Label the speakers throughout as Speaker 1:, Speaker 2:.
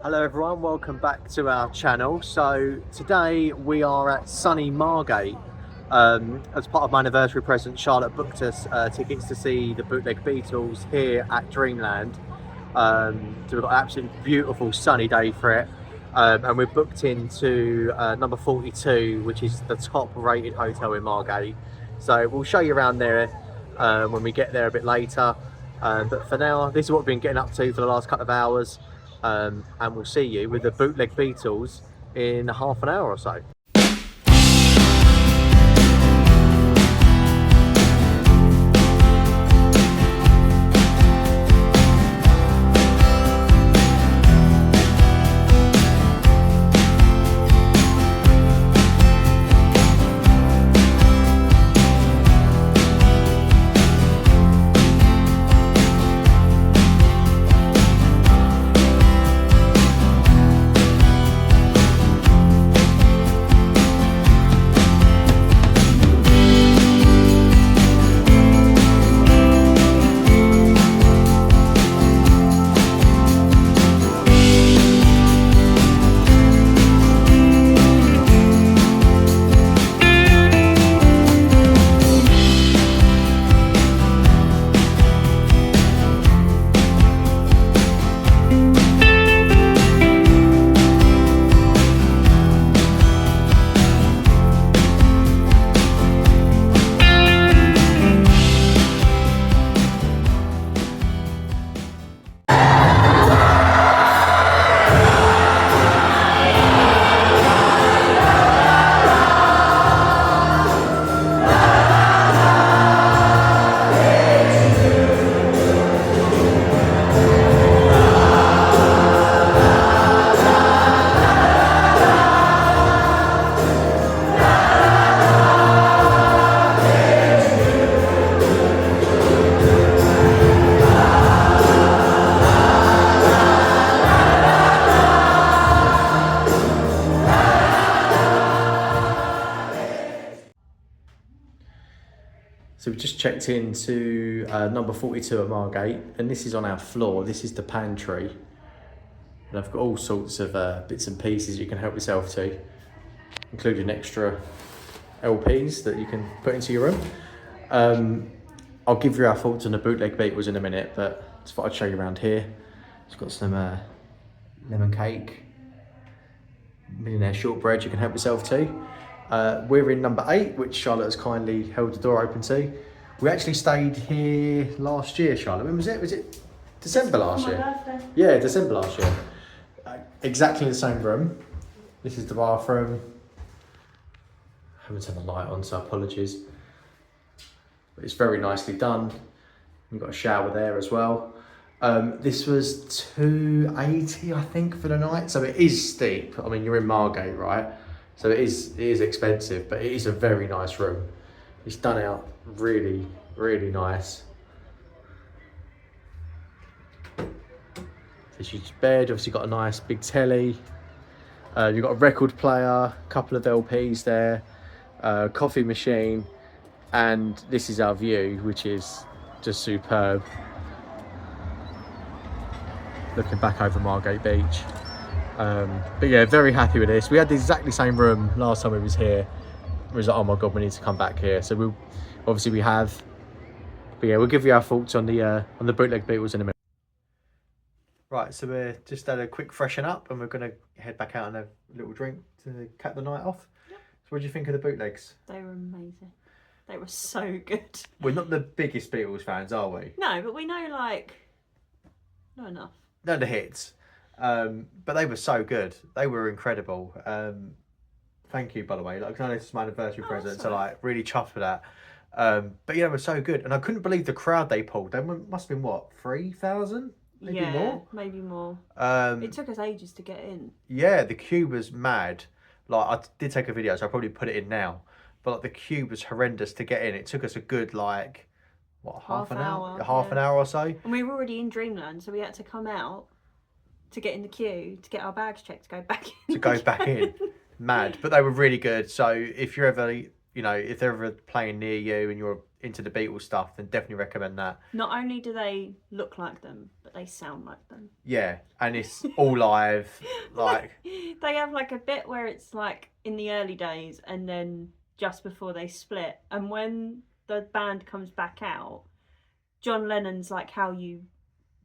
Speaker 1: Hello everyone, welcome back to our channel. So today we are at sunny Margate. As part of my anniversary present, Charlotte booked us tickets to see the Bootleg Beatles here at Dreamland. So we've got an absolutely beautiful sunny day for it. And we're booked into number 42, which is the top rated hotel in Margate. So we'll show you around there when we get there a bit later. But for now, this is what we've been getting up to for the last couple of hours. And we'll see you with the Bootleg Beatles in half an hour or so. So we've just checked into number 42 at Margate, and this is on our floor. This is the pantry. And I've got all sorts of bits and pieces you can help yourself to, including extra LPs that you can put into your room. I'll give you our thoughts on the Bootleg Beatles in a minute, but just thought I'd show you around here. It's got some lemon cake, millionaire shortbread you can help yourself to. We're in number 8, which Charlotte has kindly held the door open to. We actually stayed here last year, Charlotte. When was it? Was it December last year?
Speaker 2: Birthday.
Speaker 1: Yeah, December last year. Exactly the same room. This is the bathroom. I haven't turned the light on, so apologies. But it's very nicely done. We've got a shower there as well. This was $280, I think, for the night. So it is steep. I mean, you're in Margate, right? So it is expensive, but it is a very nice room. It's done out really, really nice. This is bed, obviously got a nice big telly. You've got a record player, a couple of LPs there, coffee machine, and this is our view, which is just superb. Looking back over Margate Beach. But yeah, very happy with this. We had the exactly same room last time we was here. We was like, oh my god, we need to come back here. So we have. But yeah, we'll give you our thoughts on the Bootleg Beatles in a minute. Right, so we're just had a quick freshen up, and we're gonna head back out and have a little drink to cap the night off. Yep. So what do you think of the Bootlegs?
Speaker 2: They were amazing. They were so good.
Speaker 1: We're not the biggest Beatles fans, are we?
Speaker 2: No, but we know not enough.
Speaker 1: No, the hits. But they were so good. They were incredible. Thank you, by the way. Like, I know this is my anniversary present, so like really chuffed for that. But yeah, they were so good, and I couldn't believe the crowd they pulled. They must have been what, 3,000? Maybe more.
Speaker 2: Maybe more. It took us ages to get in.
Speaker 1: Yeah, the queue was mad. Like, I did take a video, so I'll probably put it in now. But like, the queue was horrendous to get in. It took us a good half an hour? Half an hour or so.
Speaker 2: And we were already in Dreamland, so we had to come out to get in the queue to get our bags checked to go back in.
Speaker 1: To go back in. Mad. But they were really good. So if you're ever, if they're ever playing near you and you're into the Beatles stuff, then definitely recommend that.
Speaker 2: Not only do they look like them, but they sound like them.
Speaker 1: Yeah, and it's all live. Like
Speaker 2: they have like a bit where it's like in the early days, and then just before they split, and when the band comes back out, John Lennon's like how you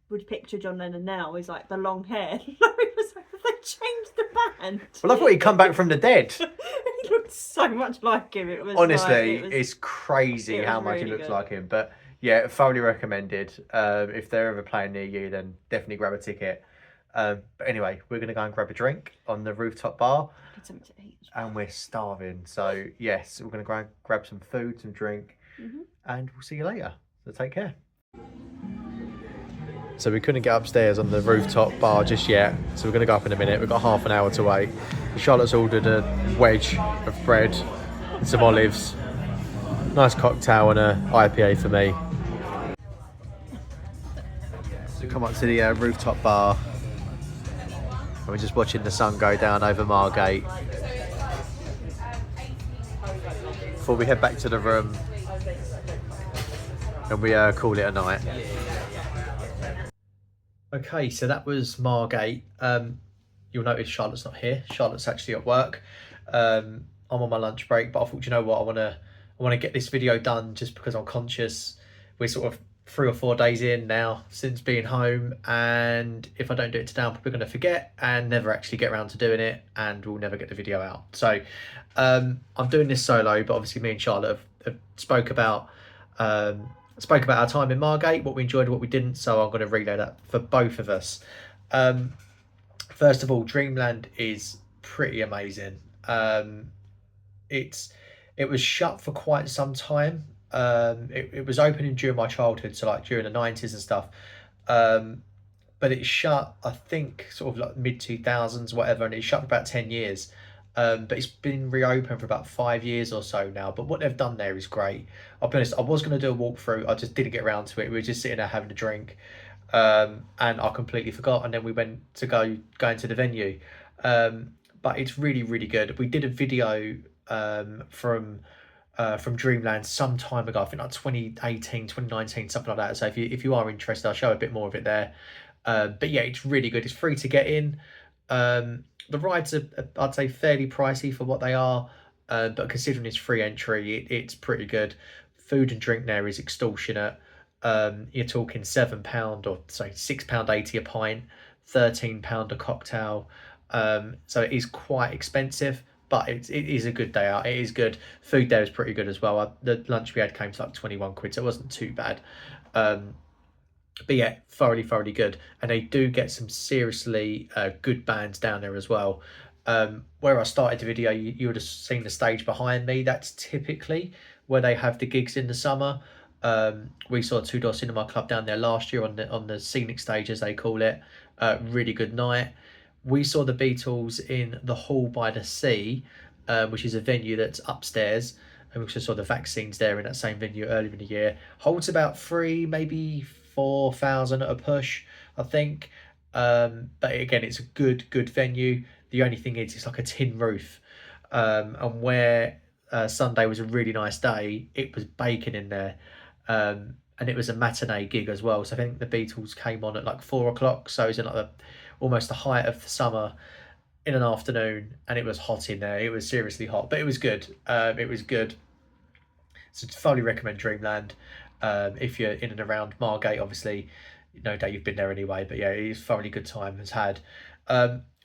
Speaker 2: would picture John Lennon now, is like the long hair. Laurie was like, they changed the band.
Speaker 1: Well, I thought he'd come back from the dead.
Speaker 2: He looked so much like him. It was
Speaker 1: honestly,
Speaker 2: like,
Speaker 1: it's crazy how much
Speaker 2: really
Speaker 1: he looks
Speaker 2: good.
Speaker 1: like him. But yeah, thoroughly recommended. If they're ever playing near you, then definitely grab a ticket. But anyway, we're gonna go and grab a drink on the rooftop bar,
Speaker 2: I need something to eat.
Speaker 1: and we're starving. So yes, we're gonna go and grab some food, some drink, and we'll see you later. So take care. So we couldn't get upstairs on the rooftop bar just yet, so we're going to go up in a minute. We've got half an hour to wait. Charlotte's ordered a wedge of bread and some olives. Nice cocktail and a IPA for me. So we come up to the rooftop bar and we're just watching the sun go down over Margate before we head back to the room and we call it a night. Okay, so that was Margate. You'll notice Charlotte's not here. Charlotte's actually at work. I'm on my lunch break, but I thought, you know what, I want to get this video done just because I'm conscious. We're sort of 3 or 4 days in now since being home, and if I don't do it today, I'm probably going to forget and never actually get around to doing it, and we'll never get the video out. So I'm doing this solo, but obviously me and Charlotte have spoke about our time in Margate, what we enjoyed, what we didn't, so I'm going to relay that for both of us. First of all, Dreamland is pretty amazing. It was shut for quite some time. It was opening during my childhood, so like during the 90s and stuff. But it shut, I think, sort of like mid-2000s, whatever, and it shut for about 10 years. But it's been reopened for about 5 years or so now. But what they've done there is great. I'll be honest, I was going to do a walkthrough. I just didn't get around to it. We were just sitting there having a drink. And I completely forgot. And then we went to go into the venue. But it's really, really good. We did a video from Dreamland some time ago. I think like 2018, 2019, something like that. So if you are interested, I'll show a bit more of it there. But yeah, it's really good. It's free to get in. The rides are, I'd say, fairly pricey for what they are, but considering it's free entry, it's pretty good. Food and drink there is extortionate. You're talking £7 or sorry, £6.80 a pint, £13 a cocktail. So it is quite expensive, but it is a good day out. It is good. Food there is pretty good as well. The lunch we had came to like 21 quid, so it wasn't too bad. But yeah, thoroughly good, and they do get some seriously good bands down there as well. Where I started the video, you would have seen the stage behind me. That's typically where they have the gigs in the summer. We saw Two Door Cinema Club down there last year on the scenic stage, as they call it. Really good night. We saw the Beatles in the Hall by the Sea, which is a venue that's upstairs. And we also saw the Vaccines there in that same venue earlier in the year. Holds about 3, maybe 4,000 at a push, I think. But again, it's a good venue. The only thing is it's like a tin roof. And where Sunday was a really nice day, it was baking in there. And it was a matinee gig as well. So I think the Beatles came on at like 4 o'clock. So it was in like almost the height of the summer in an afternoon, and it was hot in there. It was seriously hot, but it was good. It was good. So thoroughly recommend Dreamland. If you're in and around Margate, obviously, no doubt you've been there anyway, but yeah, it is thoroughly good time has had.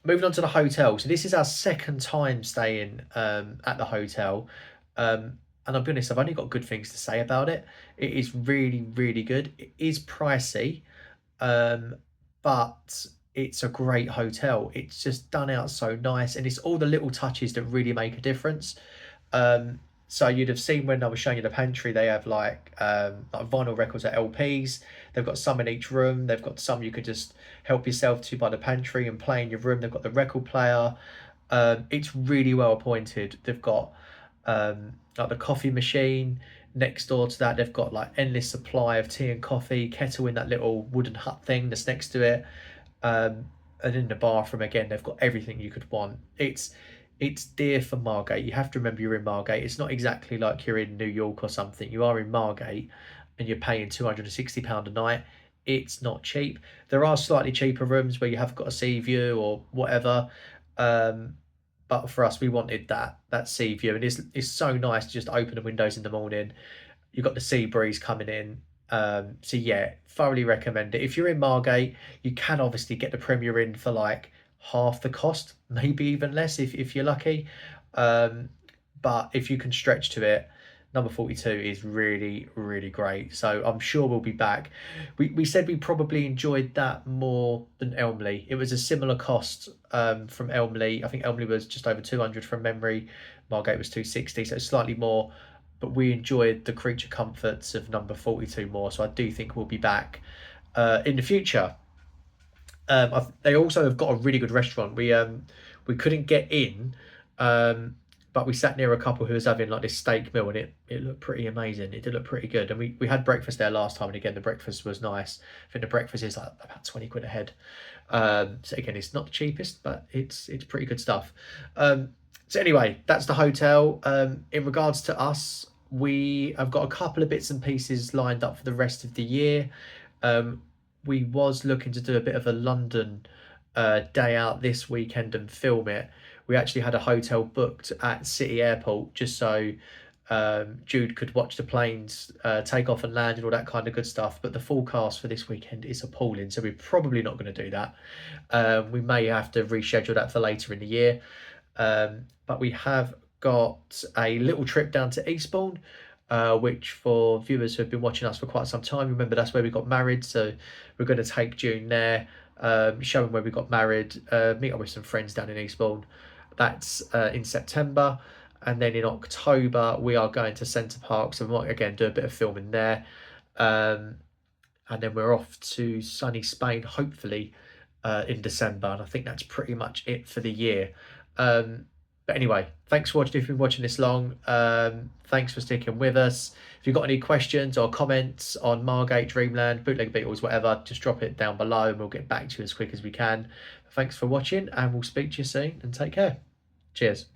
Speaker 1: Moving on to the hotel. So this is our second time staying at the hotel. And I'll be honest, I've only got good things to say about it. It is really good. It is pricey, but it's a great hotel. It's just done out so nice, and it's all the little touches that really make a difference. So you'd have seen when I was showing you the pantry, they have like vinyl records or LPs. They've got some in each room. They've got some you could just help yourself to by the pantry and play in your room. They've got the record player. It's really well appointed. They've got like the coffee machine. Next door to that, they've got like endless supply of tea and coffee, kettle in that little wooden hut thing that's next to it. And in the bathroom, again, they've got everything you could want. It's it's dear for Margate. You have to remember you're in Margate. It's not exactly like you're in New York or something. You are in Margate and you're paying £260 a night. It's not cheap. There are slightly cheaper rooms where you have got a sea view or whatever. Um, but for us, we wanted that sea view, and it's so nice to just open the windows in the morning. You've got the sea breeze coming in. So yeah, thoroughly recommend it. If you're in Margate, you can obviously get the Premier Inn for like half the cost, maybe even less if you're lucky. Um, but if you can stretch to it, number 42 is really, really great. So I'm sure we'll be back. We said we probably enjoyed that more than Elmley. It was a similar cost from Elmley. I think Elmley was just over 200 from memory. Margate was 260, so it's slightly more. But we enjoyed the creature comforts of number 42 more. So I do think we'll be back in the future. They also have got a really good restaurant. We couldn't get in, but we sat near a couple who was having like this steak meal, and it looked pretty amazing. It did look pretty good, and we had breakfast there last time, and again the breakfast was nice. I think the breakfast is like about 20 quid a head. So again, it's not the cheapest, but it's pretty good stuff. So anyway, that's the hotel. In regards to us, we have got a couple of bits and pieces lined up for the rest of the year. We was looking to do a bit of a London day out this weekend and film it. We actually had a hotel booked at City Airport just so Jude could watch the planes take off and land and all that kind of good stuff. But the forecast for this weekend is appalling, so we're probably not going to do that. We may have to reschedule that for later in the year. But we have got a little trip down to Eastbourne, which for viewers who have been watching us for quite some time, remember that's where we got married. So we're going to take June there, show them where we got married, meet up with some friends down in Eastbourne. That's in September. And then in October, we are going to Centre Park. So we might, again, do a bit of filming there. And then we're off to sunny Spain, hopefully, in December. And I think that's pretty much it for the year. But anyway, thanks for watching. If you've been watching this long, thanks for sticking with us. If you've got any questions or comments on Margate, Dreamland, Bootleg Beatles, whatever, just drop it down below and we'll get back to you as quick as we can. Thanks for watching, and we'll speak to you soon, and take care. Cheers.